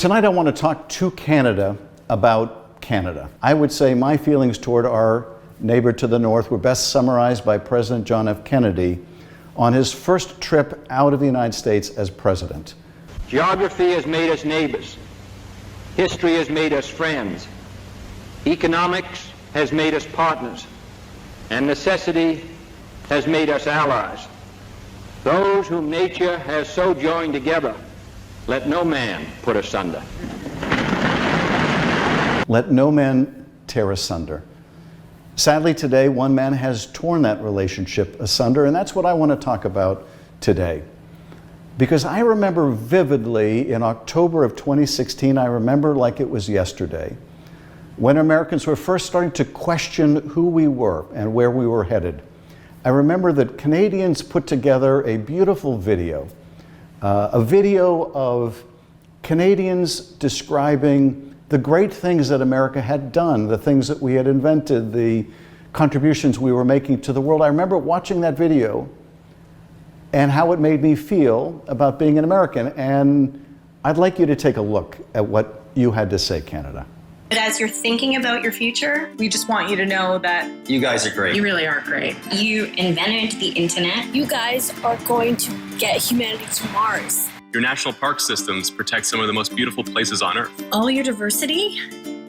Tonight I want to talk to Canada about Canada. I would say my feelings toward our neighbor to the north were best summarized by President John F. Kennedy on his first trip out of the United States as president. Geography has made us neighbors. History has made us friends. Economics has made us partners. And necessity has made us allies. Those whom nature has so joined together, let no man put asunder. Let no man tear asunder. Sadly, today, one man has torn that relationship asunder, and that's what I want to talk about today. Because I remember vividly in October of 2016, I remember like it was yesterday, when Americans were first starting to question who we were and where we were headed. I remember that Canadians put together a beautiful video, a video of Canadians describing the great things that America had done, the things that we had invented, the contributions we were making to the world. I remember watching that video and how it made me feel about being an American. And I'd like you to take a look at what you had to say, Canada. But as you're thinking about your future, we just want you to know that you guys are great. You really are great. You invented the internet. You guys are going to get humanity to Mars. Your national park systems protect some of the most beautiful places on Earth. All your diversity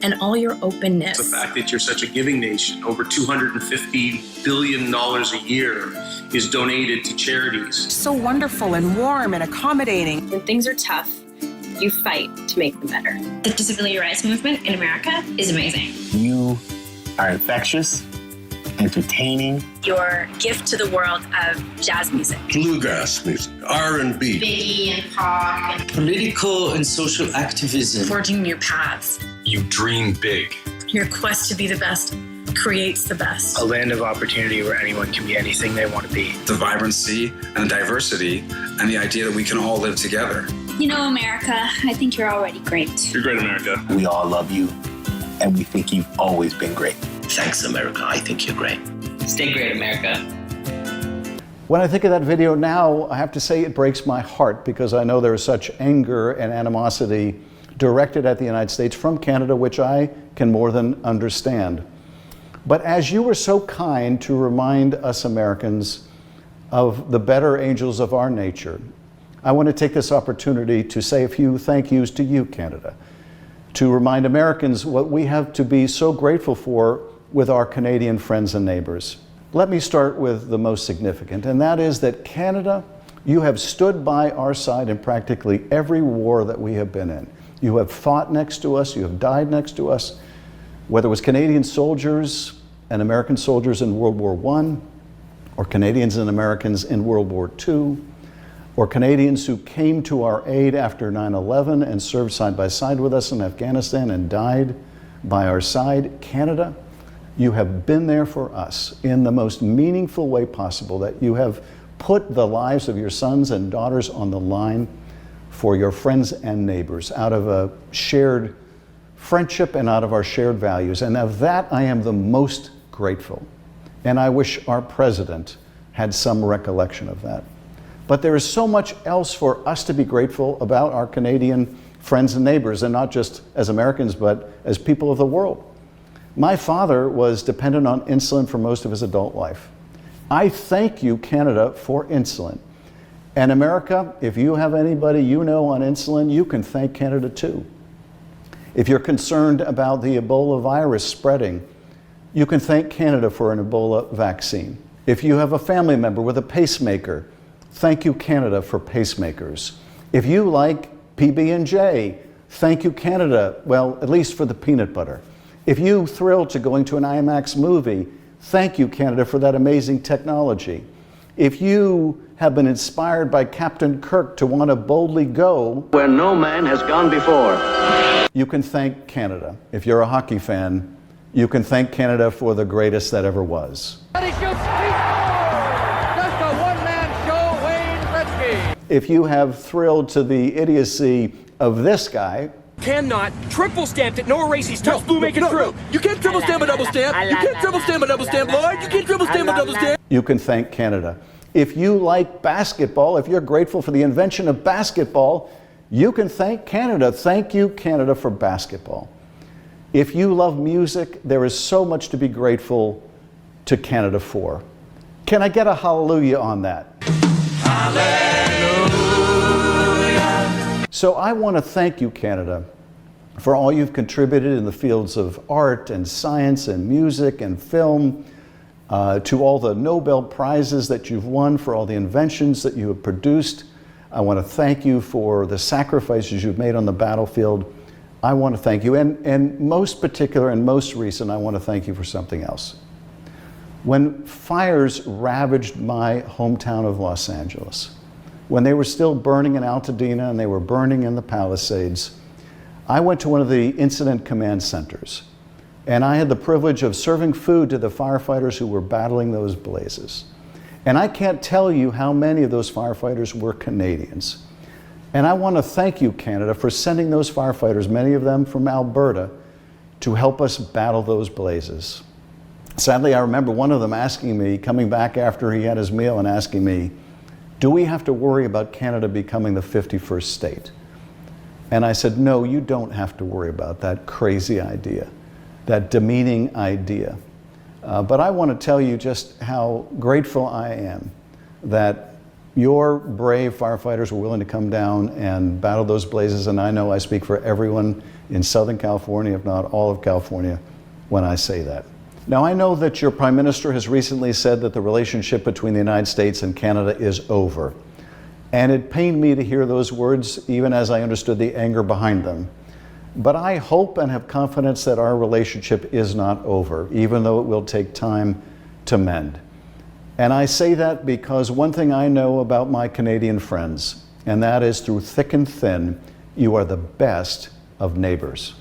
and all your openness. The fact that you're such a giving nation, over $250 billion a year is donated to charities. So wonderful and warm and accommodating. When things are tough, you fight to make them better. The disability rights movement in America is amazing. You are infectious, entertaining. Your gift to the world of jazz music. Bluegrass music, R&B. Biggie and Pac. And political and social activism. Forging new paths. You dream big. Your quest to be the best creates the best. A land of opportunity where anyone can be anything they want to be. The vibrancy and diversity and the idea that we can all live together. You know, America, I think you're already great. You're great, America. We all love you, and we think you've always been great. Thanks, America. I think you're great. Stay great, America. When I think of that video now, I have to say it breaks my heart because I know there is such anger and animosity directed at the United States from Canada, which I can more than understand. But as you were so kind to remind us Americans of the better angels of our nature, I want to take this opportunity to say a few thank yous to you, Canada, to remind Americans what we have to be so grateful for with our Canadian friends and neighbors. Let me start with the most significant, and that is that Canada, you have stood by our side in practically every war that we have been in. You have fought next to us, you have died next to us, whether it was Canadian soldiers and American soldiers in World War I, or Canadians and Americans in World War II, or Canadians who came to our aid after 9/11 and served side by side with us in Afghanistan and died by our side. Canada, you have been there for us in the most meaningful way possible, that you have put the lives of your sons and daughters on the line for your friends and neighbors out of a shared friendship and out of our shared values. And of that, I am the most grateful. And I wish our president had some recollection of that. But there is so much else for us to be grateful about our Canadian friends and neighbors, and not just as Americans, but as people of the world. My father was dependent on insulin for most of his adult life. I thank you, Canada, for insulin. And America, if you have anybody you know on insulin, you can thank Canada too. If you're concerned about the Ebola virus spreading, you can thank Canada for an Ebola vaccine. If you have a family member with a pacemaker, thank you, Canada, for pacemakers. If you like PB&J, thank you, Canada, well, at least for the peanut butter. If you thrill to going to an IMAX movie, thank you, Canada, for that amazing technology. If you have been inspired by Captain Kirk to want to boldly go where no man has gone before, you can thank Canada. If you're a hockey fan, you can thank Canada for the greatest that ever was. If you have thrilled to the idiocy of this guy, cannot triple stamp it, no erases, touch blue, make it true. You can't triple stamp a double stamp. You can't triple stamp a double stamp, Lord. You can't triple stamp a double stamp. You can thank Canada. If you like basketball, if you're grateful for the invention of basketball, You can thank Canada. Thank you, Canada, for basketball. If you love music, there is so much to be grateful to Canada for. Can I get a hallelujah on that? Hallelujah. So I want to thank you, Canada, for all you've contributed in the fields of art and science and music and film, to all the Nobel Prizes that you've won, for all the inventions that you have produced. I want to thank you for the sacrifices you've made on the battlefield. I want to thank you, and most particular and most recent, I want to thank you for something else. When fires ravaged my hometown of Los Angeles, when they were still burning in Altadena and they were burning in the Palisades, I went to one of the incident command centers, and I had the privilege of serving food to the firefighters who were battling those blazes. And I can't tell you how many of those firefighters were Canadians. And I want to thank you, Canada, for sending those firefighters, many of them from Alberta, to help us battle those blazes. Sadly, I remember one of them asking me, coming back after he had his meal and asking me, do we have to worry about Canada becoming the 51st state? And I said, no, you don't have to worry about that crazy idea, that demeaning idea. But I want to tell you just how grateful I am that your brave firefighters were willing to come down and battle those blazes, and I know I speak for everyone in Southern California, if not all of California, when I say that. Now, I know that your Prime Minister has recently said that the relationship between the United States and Canada is over. And it pained me to hear those words, even as I understood the anger behind them. But I hope and have confidence that our relationship is not over, even though it will take time to mend. And I say that because one thing I know about my Canadian friends, and that is through thick and thin, you are the best of neighbors.